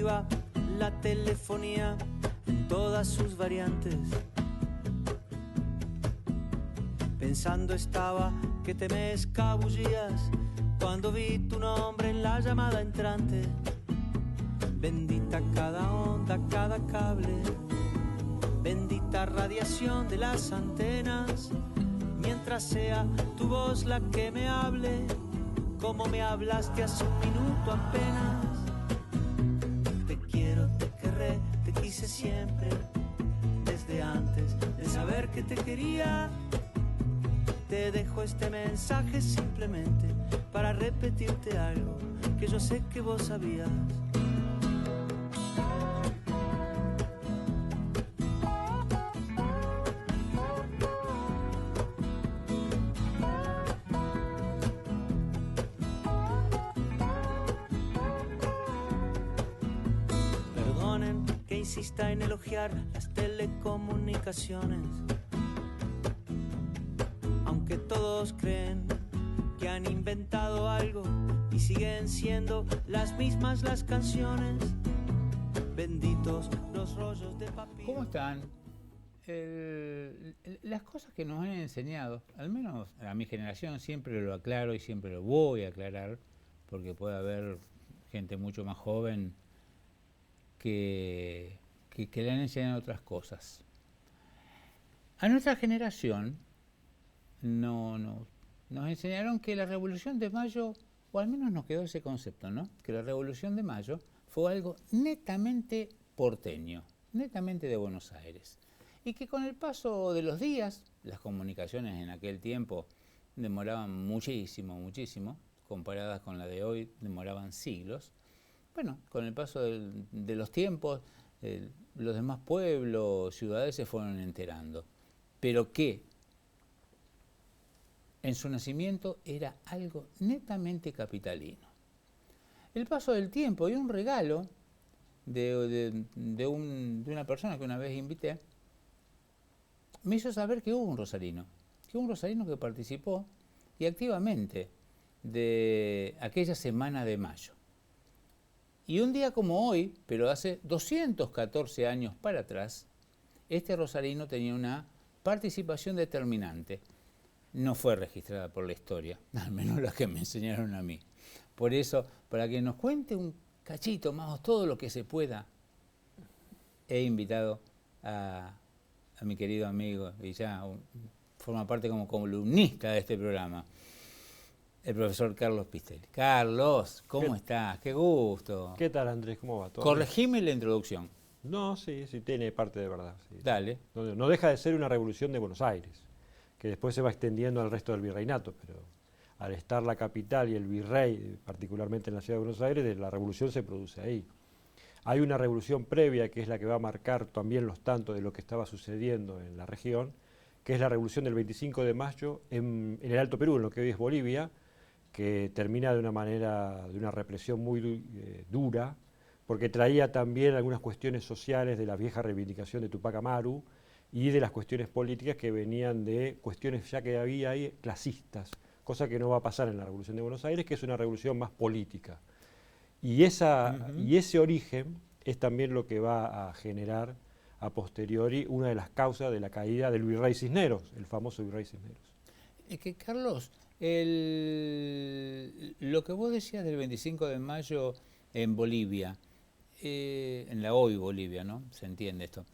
viva la telefonía en todas sus variantes. Pensando estaba que te me escabullías cuando vi tu nombre en la llamada entrante. Bendita cada onda, cada cable, bendita radiación de las antenas, mientras sea tu voz la que me hable, como me hablaste hace un minuto apenas. Te quiero, te querré, te quise siempre, desde antes de saber que te quería. Te dejo este mensaje simplemente para repetirte algo que yo sé que vos sabías. Perdonen que insista en elogiar las telecomunicaciones, aunque todos creen que han inventado algo y siguen siendo las mismas las canciones. Benditos los rollos de papiro. ¿Cómo están? Las cosas que nos han enseñado, al menos a mi generación, siempre lo aclaro y siempre lo voy a aclarar, porque puede haber gente mucho más joven que le han enseñado otras cosas. A nuestra generación nos enseñaron que la Revolución de Mayo, o al menos nos quedó ese concepto, ¿no? Que la Revolución de Mayo fue algo netamente porteño, netamente de Buenos Aires. Y que con el paso de los días, las comunicaciones en aquel tiempo demoraban muchísimo, comparadas con la de hoy, demoraban siglos. Bueno, con el paso de los tiempos, los demás pueblos, ciudades se fueron enterando. Pero que en su nacimiento era algo netamente capitalino. El paso del tiempo y un regalo de una persona que una vez invité, me hizo saber que hubo un rosarino que participó y activamente de aquella semana de mayo. Y un día como hoy, pero hace 214 años para atrás, este rosarino tenía una participación determinante. No fue registrada por la historia, al menos la que me enseñaron a mí. Por eso, para que nos cuente un cachito más, todo lo que se pueda, he invitado a mi querido amigo, y ya forma parte como columnista de este programa, el profesor Carlos Pistelli. Carlos, ¿cómo estás? ¡Qué gusto! ¿Qué tal, Andrés? ¿Cómo va todo? Corregime la introducción. No, sí tiene parte de verdad. Sí. Dale. No deja de ser una revolución de Buenos Aires, que después se va extendiendo al resto del virreinato, pero al estar la capital y el virrey, particularmente en la ciudad de Buenos Aires, la revolución se produce ahí. Hay una revolución previa que es la que va a marcar también los tantos de lo que estaba sucediendo en la región, que es la revolución del 25 de mayo en el Alto Perú, en lo que hoy es Bolivia, que termina de una represión muy dura, porque traía también algunas cuestiones sociales de la vieja reivindicación de Tupac Amaru y de las cuestiones políticas que venían de cuestiones ya que había ahí clasistas, cosa que no va a pasar en la Revolución de Buenos Aires, que es una revolución más política. Y ese origen es también lo que va a generar a posteriori una de las causas de la caída del virrey Cisneros, el famoso virrey Cisneros. Es que, Carlos, lo que vos decías del 25 de mayo en Bolivia, en la hoy Bolivia, ¿no? Se entiende esto.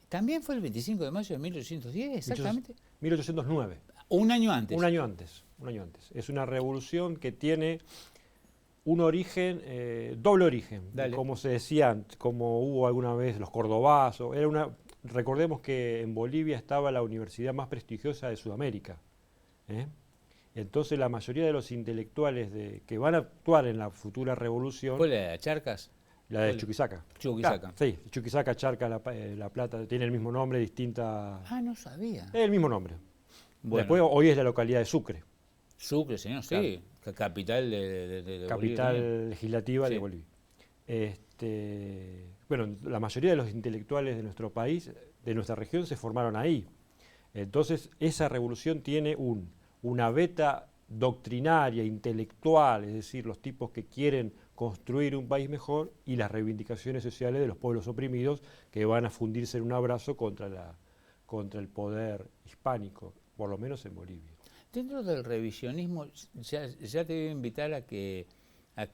¿También fue el 25 de mayo de 1810, exactamente? 1809. Un año antes. Un año antes. Es una revolución que tiene un origen, doble origen. Dale. Como se decía, como hubo alguna vez los cordobazos. Recordemos que en Bolivia estaba la universidad más prestigiosa de Sudamérica. Entonces la mayoría de los intelectuales que van a actuar en la futura revolución... ¿Cuál era? ¿Charcas? La de Chuquisaca. Chuquisaca. Sí, Chuquisaca, Charcas, La Plata, tiene el mismo nombre, distinta... Ah, no sabía. El mismo nombre. Bueno. Después, hoy es la localidad de Sucre. Sucre, señor, sí. Claro. Capital de Capital Bolivia. legislativa Sí. de Bolivia. Bueno, la mayoría de los intelectuales de nuestro país, de nuestra región, se formaron ahí. Entonces, esa revolución tiene una beta doctrinaria, intelectual, es decir, los tipos que quieren construir un país mejor y las reivindicaciones sociales de los pueblos oprimidos que van a fundirse en un abrazo contra el poder hispánico, por lo menos en Bolivia. Dentro del revisionismo, ya te voy a invitar a que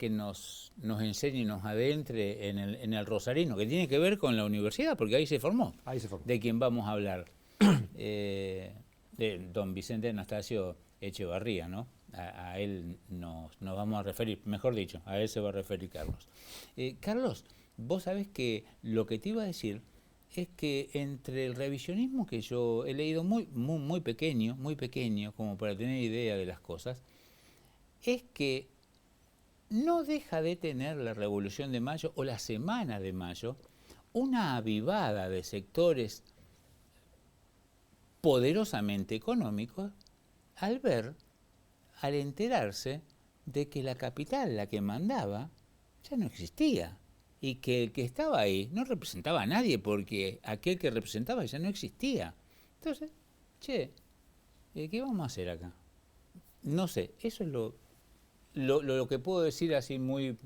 nos enseñe y nos adentre en el rosarino, que tiene que ver con la universidad, porque ahí se formó. Ahí se formó. De quien vamos a hablar. De don Vicente Anastasio Echevarría, ¿no? A él nos vamos a referir, mejor dicho, a él se va a referir Carlos. Carlos, vos sabés que lo que te iba a decir es que entre el revisionismo que yo he leído muy pequeño, como para tener idea de las cosas, es que no deja de tener la Revolución de Mayo o la Semana de Mayo una avivada de sectores poderosamente económicos al enterarse de que la capital, la que mandaba, ya no existía. Y que el que estaba ahí no representaba a nadie, porque aquel que representaba ya no existía. Entonces, ¿qué vamos a hacer acá? No sé, eso es lo que puedo decir así muy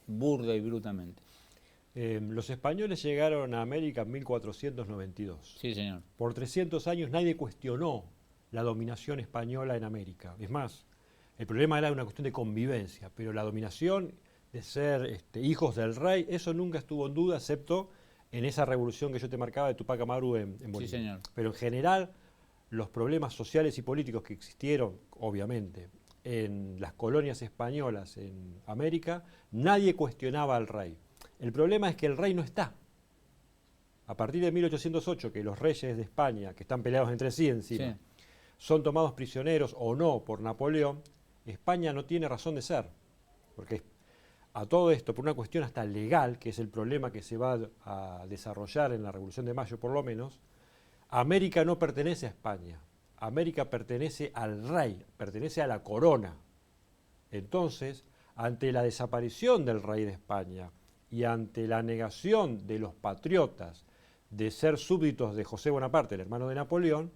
burda y brutamente. Los españoles llegaron a América en 1492. Sí, señor. Por 300 años nadie cuestionó la dominación española en América. Es más, el problema era una cuestión de convivencia, pero la dominación de ser hijos del rey, eso nunca estuvo en duda, excepto en esa revolución que yo te marcaba de Tupac Amaru en Bolivia. Sí, señor. Pero en general, los problemas sociales y políticos que existieron, obviamente, en las colonias españolas en América, nadie cuestionaba al rey. El problema es que el rey no está. A partir de 1808, que los reyes de España, que están peleados entre sí encima, son tomados prisioneros o no por Napoleón, España no tiene razón de ser. Porque a todo esto, por una cuestión hasta legal, que es el problema que se va a desarrollar en la Revolución de Mayo por lo menos, América no pertenece a España. América pertenece al rey, pertenece a la corona. Entonces, ante la desaparición del rey de España y ante la negación de los patriotas de ser súbditos de José Bonaparte, el hermano de Napoleón,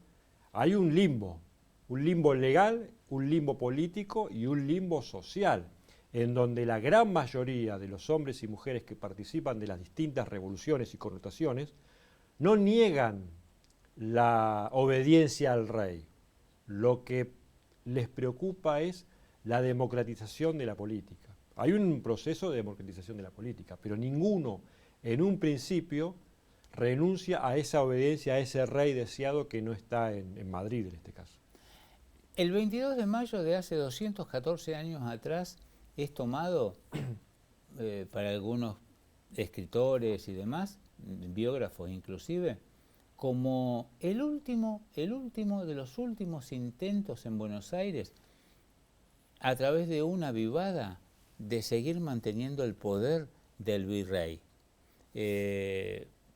hay un limbo legal, un limbo político y un limbo social, en donde la gran mayoría de los hombres y mujeres que participan de las distintas revoluciones y connotaciones no niegan la obediencia al rey. Lo que les preocupa es la democratización de la política. Hay un proceso de democratización de la política, pero ninguno en un principio renuncia a esa obediencia a ese rey deseado que no está en Madrid en este caso. El 22 de mayo de hace 214 años atrás es tomado para algunos escritores y demás, biógrafos inclusive, como el último de los últimos intentos en Buenos Aires, a través de una avivada, de seguir manteniendo el poder del virrey.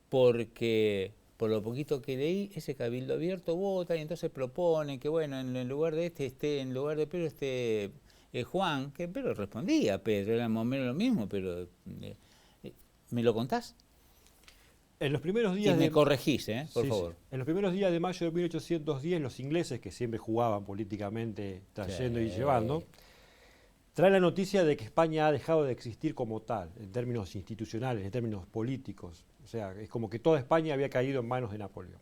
Porque, por lo poquito que leí, ese cabildo abierto vota y entonces propone que, bueno, en lugar de en lugar de Pedro esté Juan, que Pedro respondía a Pedro, era más o menos lo mismo, pero ¿me lo contás? En los primeros días y me corregís, por favor. Sí. En los primeros días de mayo de 1810, los ingleses, que siempre jugaban políticamente, trayendo y llevando, traen la noticia de que España ha dejado de existir como tal, en términos institucionales, en términos políticos. O sea, es como que toda España había caído en manos de Napoleón.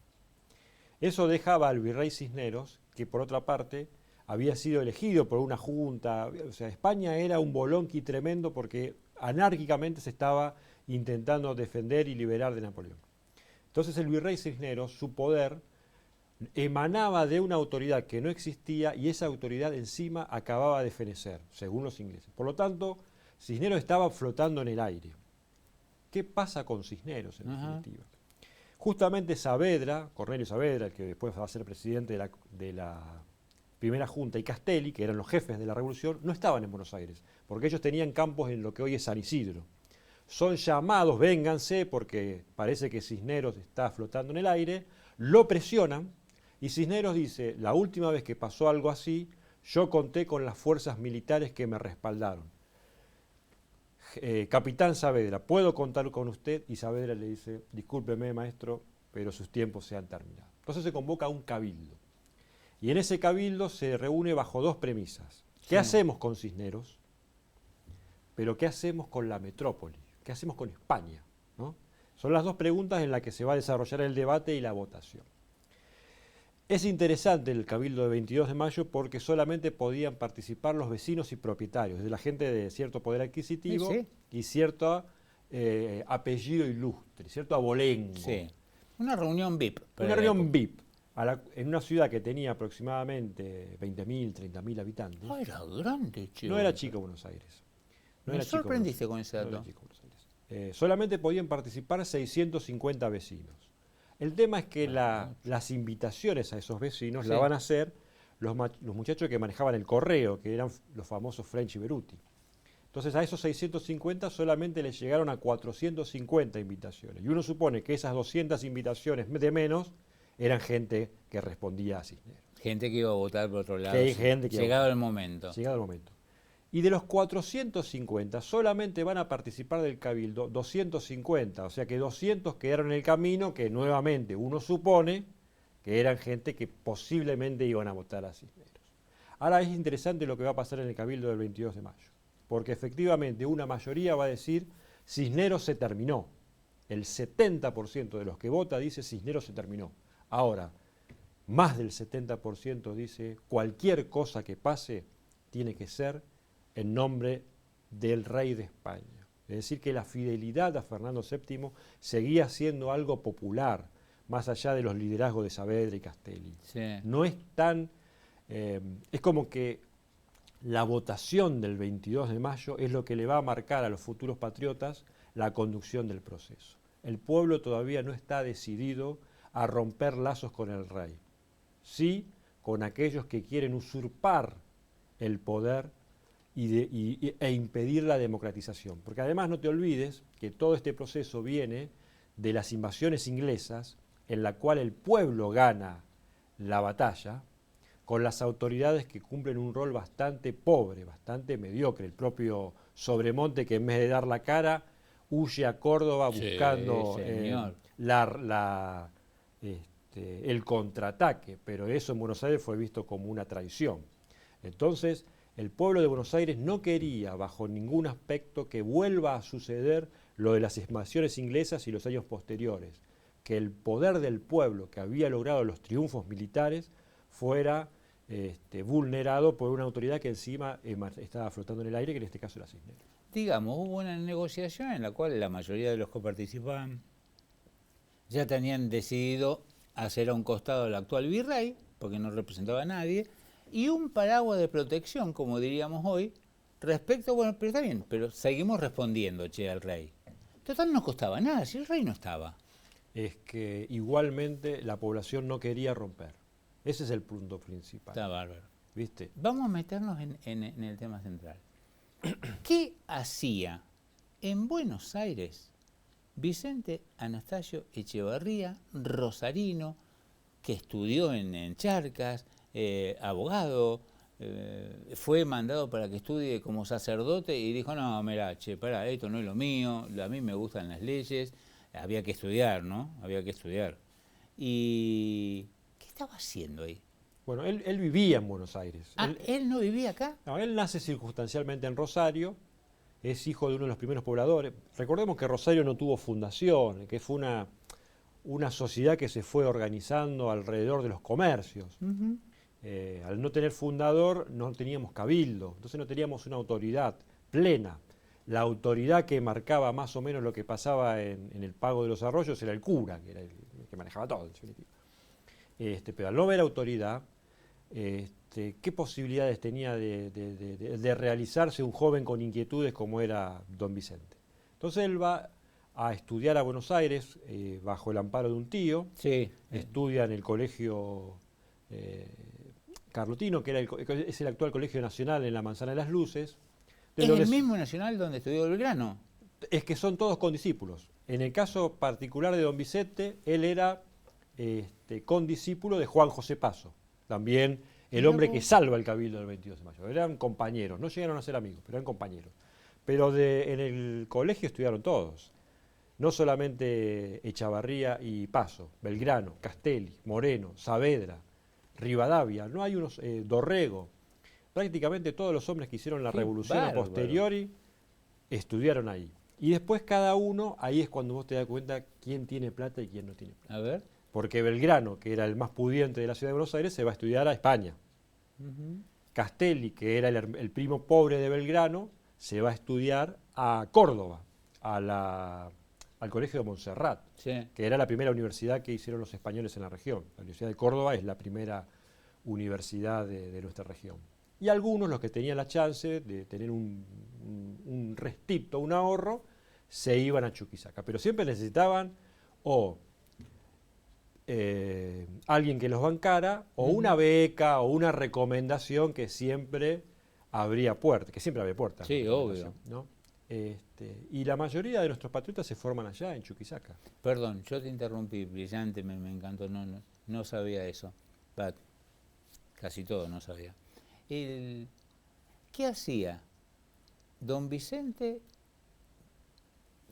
Eso dejaba al virrey Cisneros, que por otra parte había sido elegido por una junta. O sea, España era un bolonqui tremendo porque anárquicamente se estaba intentando defender y liberar de Napoleón. Entonces el virrey Cisneros, su poder emanaba de una autoridad que no existía y esa autoridad encima acababa de fenecer, según los ingleses. Por lo tanto, Cisneros estaba flotando en el aire. ¿Qué pasa con Cisneros en definitiva? Justamente Saavedra, Cornelio Saavedra, el que después va a ser presidente de la primera junta, y Castelli, que eran los jefes de la revolución, no estaban en Buenos Aires, porque ellos tenían campos en lo que hoy es San Isidro. Son llamados, vénganse, porque parece que Cisneros está flotando en el aire, lo presionan, y Cisneros dice, la última vez que pasó algo así, yo conté con las fuerzas militares que me respaldaron. Capitán Saavedra, ¿puedo contar con usted? Y Saavedra le dice, discúlpeme maestro, pero sus tiempos se han terminado. Entonces se convoca un cabildo. Y en ese cabildo se reúne bajo dos premisas. ¿Qué hacemos con Cisneros? pero ¿qué hacemos con la metrópoli? ¿Qué hacemos con España? ¿No? Son las dos preguntas en las que se va a desarrollar el debate y la votación. Es interesante el Cabildo de 22 de mayo porque solamente podían participar los vecinos y propietarios, de la gente de cierto poder adquisitivo y cierto apellido ilustre, cierto abolengo. Sí. Una reunión VIP. Una reunión VIP. En una ciudad que tenía aproximadamente 20.000, 30.000 habitantes. Ah, era grande, chico. No era chico Buenos Aires. Me sorprendiste con ese dato. No era chico Buenos Aires. Solamente podían participar 650 vecinos. El tema es que las invitaciones a esos vecinos la van a hacer los muchachos que manejaban el correo, que eran los famosos French y Beruti. Entonces a esos 650 solamente les llegaron a 450 invitaciones. Y uno supone que esas 200 invitaciones de menos eran gente que respondía a Cisneros. Gente que iba a votar por otro lado. Llegado el momento. Llegado el momento. Y de los 450 solamente van a participar del Cabildo 250, o sea que 200 quedaron en el camino, que nuevamente uno supone que eran gente que posiblemente iban a votar a Cisneros. Ahora es interesante lo que va a pasar en el Cabildo del 22 de mayo, porque efectivamente una mayoría va a decir Cisneros se terminó. El 70% de los que vota dice Cisneros se terminó. Ahora, más del 70% dice cualquier cosa que pase tiene que ser en nombre del rey de España. Es decir, que la fidelidad a Fernando VII seguía siendo algo popular, más allá de los liderazgos de Saavedra y Castelli. Sí. No es tan... es como que la votación del 22 de mayo es lo que le va a marcar a los futuros patriotas la conducción del proceso. El pueblo todavía no está decidido a romper lazos con el rey. Sí, con aquellos que quieren usurpar el poder e impedir la democratización. Porque además no te olvides que todo este proceso viene de las invasiones inglesas, en la cual el pueblo gana la batalla, con las autoridades que cumplen un rol bastante pobre, bastante mediocre. El propio Sobremonte, que en vez de dar la cara, huye a Córdoba buscando el contraataque, pero eso en Buenos Aires fue visto como una traición. Entonces, el pueblo de Buenos Aires no quería, bajo ningún aspecto, que vuelva a suceder lo de las invasiones inglesas y los años posteriores, que el poder del pueblo que había logrado los triunfos militares fuera vulnerado por una autoridad que encima estaba flotando en el aire, que en este caso era Cisneros. Digamos, hubo una negociación en la cual la mayoría de los que participaban ya tenían decidido hacer a un costado al actual virrey, porque no representaba a nadie, y un paraguas de protección, como diríamos hoy, respecto, bueno, pero está bien, pero seguimos respondiendo, al rey. Total, no costaba nada, si el rey no estaba. Es que igualmente la población no quería romper. Ese es el punto principal. Está bárbaro. ¿Viste? Vamos a meternos en el tema central. ¿Qué hacía en Buenos Aires Vicente Anastasio Echevarría, rosarino, que estudió en Charcas, abogado, fue mandado para que estudie como sacerdote y dijo, no, mirá, pará, esto no es lo mío, a mí me gustan las leyes, había que estudiar, ¿no? Había que estudiar. ¿Y qué estaba haciendo ahí? Bueno, él vivía en Buenos Aires. ¿Él no vivía acá? No, él nace circunstancialmente en Rosario, es hijo de uno de los primeros pobladores. Recordemos que Rosario no tuvo fundación, que fue una sociedad que se fue organizando alrededor de los comercios. Uh-huh. Al no tener fundador, no teníamos cabildo, entonces no teníamos una autoridad plena. La autoridad que marcaba más o menos lo que pasaba en el pago de los arroyos era el cura, que era el que manejaba todo, en definitiva. Pero al no haber autoridad, ¿qué posibilidades tenía de realizarse un joven con inquietudes como era don Vicente? Entonces él va a estudiar a Buenos Aires bajo el amparo de un tío, sí. Estudia en el colegio Carlotino, que es el actual Colegio Nacional en la Manzana de las Luces. ¿Es el mismo nacional donde estudió Belgrano? Es que son todos condiscípulos. En el caso particular de don Vicente, él era condiscípulo de Juan José Paso, también el hombre que salva el Cabildo del 22 de mayo. Eran compañeros, no llegaron a ser amigos, pero eran compañeros. Pero en el colegio estudiaron todos, no solamente Echavarría y Paso, Belgrano, Castelli, Moreno, Saavedra, Rivadavia, no hay unos, Dorrego, prácticamente todos los hombres que hicieron la revolución a posteriori estudiaron ahí. Y después cada uno, ahí es cuando vos te das cuenta quién tiene plata y quién no tiene plata. A ver. Porque Belgrano, que era el más pudiente de la ciudad de Buenos Aires, se va a estudiar a España. Castelli, que era el primo pobre de Belgrano, se va a estudiar a Córdoba, al Colegio de Montserrat, Sí. que era la primera universidad que hicieron los españoles en la región. La Universidad de Córdoba es la primera universidad de nuestra región. Y algunos, los que tenían la chance de tener un restito, un ahorro, se iban a Chuquisaca. Pero siempre necesitaban o alguien que los bancara, o una beca, o una recomendación que siempre abría puertas, que siempre abre puertas. Sí, obvio. ¿No? Y la mayoría de nuestros patriotas se forman allá, en Chuquisaca. Perdón, yo te interrumpí, brillante, me encantó, no sabía eso. Pat, casi todo no sabía. ¿Qué hacía don Vicente?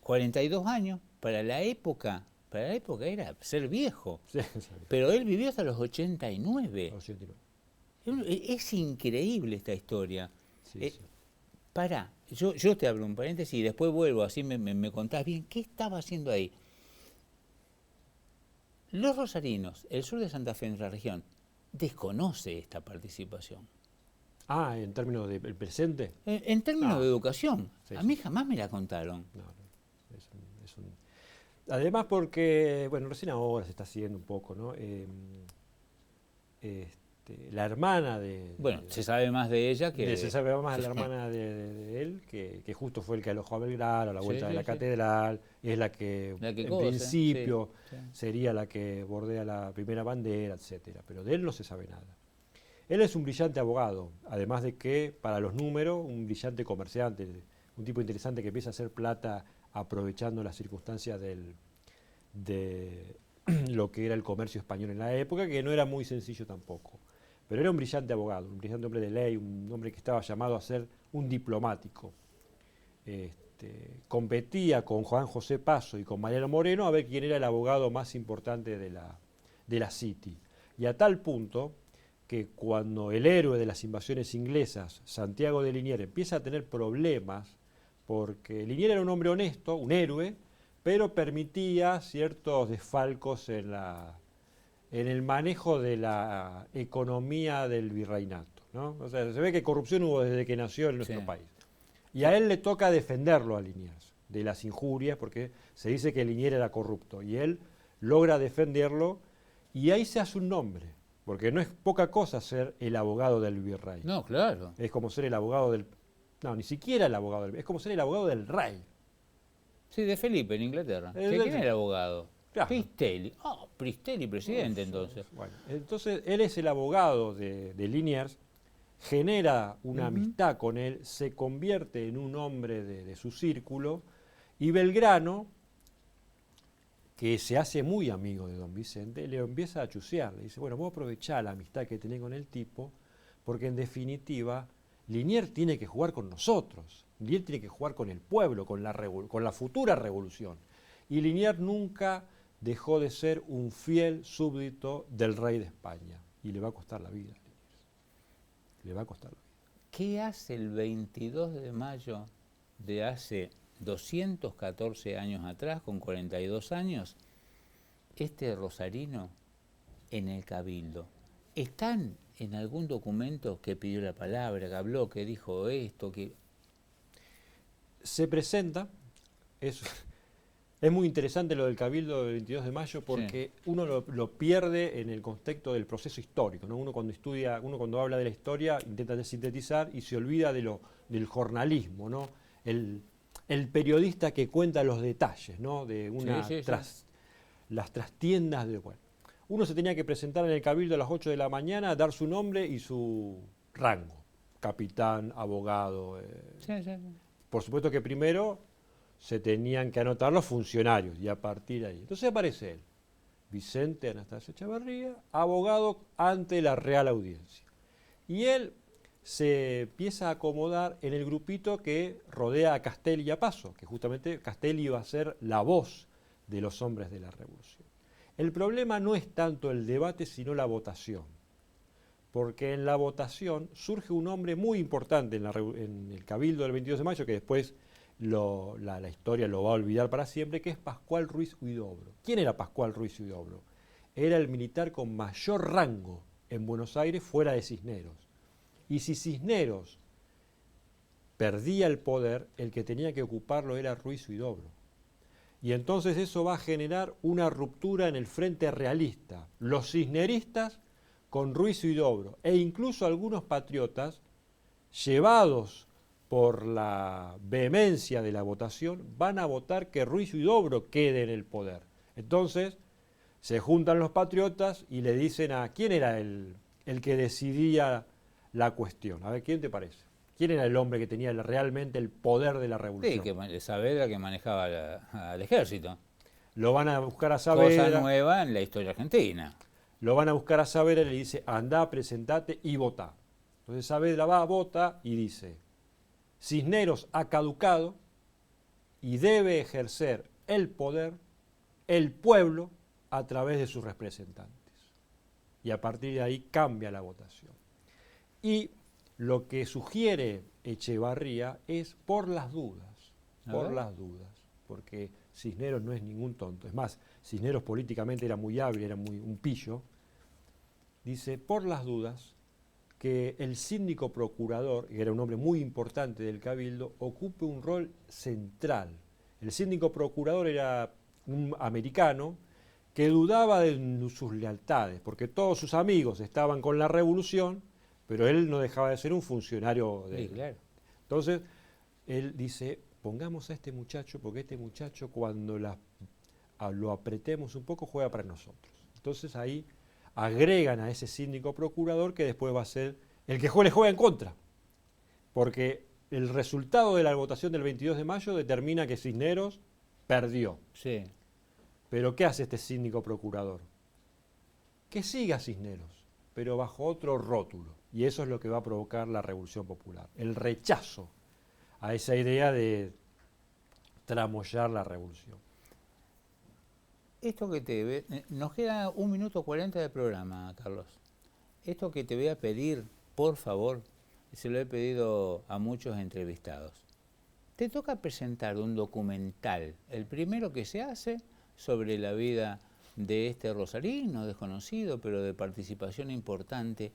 42 años, para la época era ser viejo, Sí, pero él vivió hasta los 89. 89. Es increíble esta historia. Sí, sí. Pará, yo te abro un paréntesis y después vuelvo, así me contás bien qué estaba haciendo ahí. Los rosarinos, el sur de Santa Fe, en la región, desconoce esta participación. Ah, en términos del presente. En términos de educación, Sí, a sí. mí jamás me la contaron. No, además porque, bueno, recién ahora se está haciendo un poco, ¿no? La hermana Bueno, se sabe más de ella que... se sabe más de la hermana de él, que justo fue el que alojó a Belgrano a la vuelta de la catedral, es la que en cose, principio sí. sería la que bordea la primera bandera, etcétera, pero de él no se sabe nada. Él es un brillante abogado, además de que, para los números, un brillante comerciante, un tipo interesante que empieza a hacer plata aprovechando las circunstancias de lo que era el comercio español en la época, que no era muy sencillo tampoco. Pero era un brillante abogado, un brillante hombre de ley, un hombre que estaba llamado a ser un diplomático. Competía con Juan José Paso y con Mariano Moreno a ver quién era el abogado más importante de la City. Y a tal punto que cuando el héroe de las invasiones inglesas, Santiago de Liniers, empieza a tener problemas, porque Liniers era un hombre honesto, un héroe, pero permitía ciertos desfalcos en el manejo de la economía del virreinato, ¿no? O sea, se ve que corrupción hubo desde que nació en nuestro país. Y a él le toca defenderlo a Liniers de las injurias, porque se dice que Liniers era corrupto, y él logra defenderlo, y ahí se hace un nombre, porque no es poca cosa ser el abogado del virrey. No, claro. Es como ser el abogado del... No, ni siquiera el abogado del... Es como ser el abogado del rey. Sí, de Felipe, en Inglaterra. ¿Quién era el abogado? Claro. Pristelli. Pristelli, presidente, entonces. Bueno, entonces él es el abogado de Liniers, genera una amistad con él, se convierte en un hombre de su círculo, y Belgrano, que se hace muy amigo de don Vicente, le empieza a chusear. Le dice, bueno, vos aprovechá la amistad que tenés con el tipo, porque en definitiva Liniers tiene que jugar con nosotros. Liniers tiene que jugar con el pueblo, con la futura revolución. Y Liniers nunca dejó de ser un fiel súbdito del rey de España. Y le va a costar la vida, Liniers. Le va a costar la vida. ¿Qué hace el 22 de mayo de hace 214 años atrás, con 42 años, este rosarino en el Cabildo? ¿Están en algún documento que pidió la palabra, que habló, que dijo esto, que...? Se presenta, es muy interesante lo del Cabildo del 22 de mayo porque uno lo pierde en el contexto del proceso histórico, ¿no? Uno cuando habla de la historia intenta sintetizar y se olvida del jornalismo, ¿no? El periodista que cuenta los detalles, ¿no? De las trastiendas de... Bueno, uno se tenía que presentar en el Cabildo a las 8 de la mañana, dar su nombre y su rango, capitán, abogado. Por supuesto que primero se tenían que anotar los funcionarios y a partir de ahí. Entonces aparece él, Vicente Anastasio Echevarría, abogado ante la Real Audiencia. Y él se empieza a acomodar en el grupito que rodea a Castelli y a Paso, que justamente Castelli iba a ser la voz de los hombres de la revolución. El problema no es tanto el debate, sino la votación. Porque en la votación surge un hombre muy importante en el Cabildo del 22 de mayo, que después la historia lo va a olvidar para siempre, que es Pascual Ruiz Huidobro. ¿Quién era Pascual Ruiz Huidobro? Era el militar con mayor rango en Buenos Aires fuera de Cisneros. Y si Cisneros perdía el poder, el que tenía que ocuparlo era Ruiz Huidobro. Y entonces eso va a generar una ruptura en el frente realista. Los cisneristas con Ruiz Huidobro e incluso algunos patriotas, llevados por la vehemencia de la votación, van a votar que Ruiz Huidobro quede en el poder. Entonces se juntan los patriotas y le dicen a quién era el que decidía la cuestión. A ver, ¿quién te parece? ¿Quién era el hombre que tenía realmente el poder de la revolución? Sí, que Saavedra, que manejaba al ejército. Lo van a buscar a Saavedra. Cosa nueva en la historia argentina. Lo van a buscar a Saavedra y le dice, andá, presentate y votá. Entonces Saavedra va, vota y dice, Cisneros ha caducado y debe ejercer el poder el pueblo a través de sus representantes. Y a partir de ahí cambia la votación. Y lo que sugiere Echevarría es por las dudas, porque Cisneros no es ningún tonto. Es más, Cisneros políticamente era muy hábil, era muy un pillo. Dice, por las dudas, que el síndico procurador, que era un hombre muy importante del Cabildo, ocupe un rol central. El síndico procurador era un americano que dudaba de sus lealtades, porque todos sus amigos estaban con la revolución, pero él no dejaba de ser un funcionario de... Sí, claro. Entonces, él dice, pongamos a este muchacho, porque este muchacho cuando lo apretemos un poco juega para nosotros. Entonces ahí agregan a ese síndico procurador que después va a ser el que le juega en contra, porque el resultado de la votación del 22 de mayo determina que Cisneros perdió. Sí. Pero ¿qué hace este síndico procurador? Que siga Cisneros, pero bajo otro rótulo. Y eso es lo que va a provocar la Revolución Popular, el rechazo a esa idea de tramollar la revolución. Esto que nos queda 1 minuto 40 de programa, Carlos. Esto que te voy a pedir, por favor, se lo he pedido a muchos entrevistados. Te toca presentar un documental, el primero que se hace sobre la vida de este rosarino desconocido, pero de participación importante,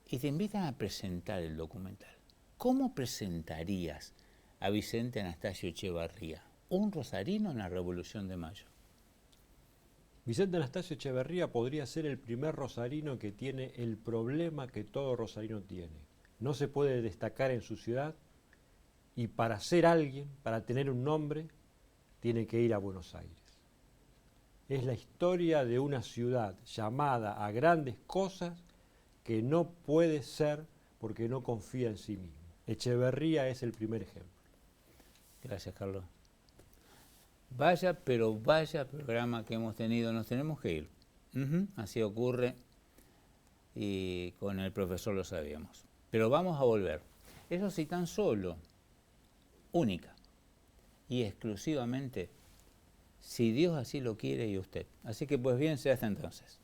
y te invitan a presentar el documental. ¿Cómo presentarías a Vicente Anastasio Echevarría, un rosarino en la Revolución de Mayo? Vicente Anastasio Echevarría podría ser el primer rosarino que tiene el problema que todo rosarino tiene. No se puede destacar en su ciudad y para ser alguien, para tener un nombre, tiene que ir a Buenos Aires. Es la historia de una ciudad llamada a grandes cosas que no puede ser porque no confía en sí mismo. Echevarría es el primer ejemplo. Gracias, Carlos. Vaya, pero vaya programa que hemos tenido. Nos tenemos que ir. Así ocurre y con el profesor lo sabíamos. Pero vamos a volver. Eso sí, tan solo, única y exclusivamente, si Dios así lo quiere y usted. Así que pues bien, sea hasta entonces.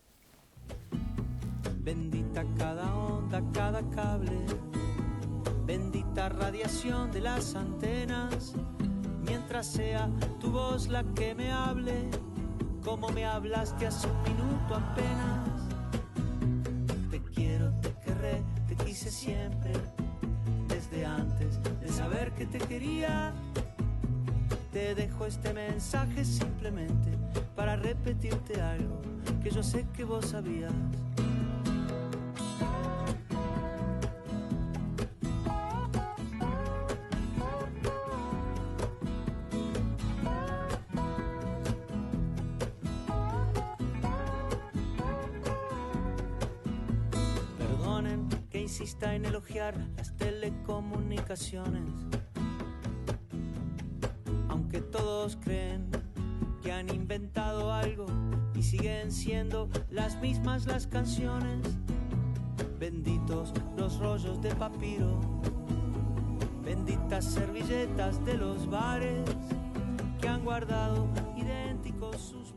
Bendita cada onda, cada cable, bendita radiación de las antenas, mientras sea tu voz la que me hable, como me hablaste hace un minuto apenas. Te quiero, te querré, te quise siempre, desde antes de saber que te quería. Te dejo este mensaje simplemente para repetirte algo que yo sé que vos sabías. Perdonen que insista en elogiar las telecomunicaciones, aunque todos creen que han inventado algo y siguen siendo las mismas las canciones. Benditos los rollos de papiro, benditas servilletas de los bares que han guardado idénticos sus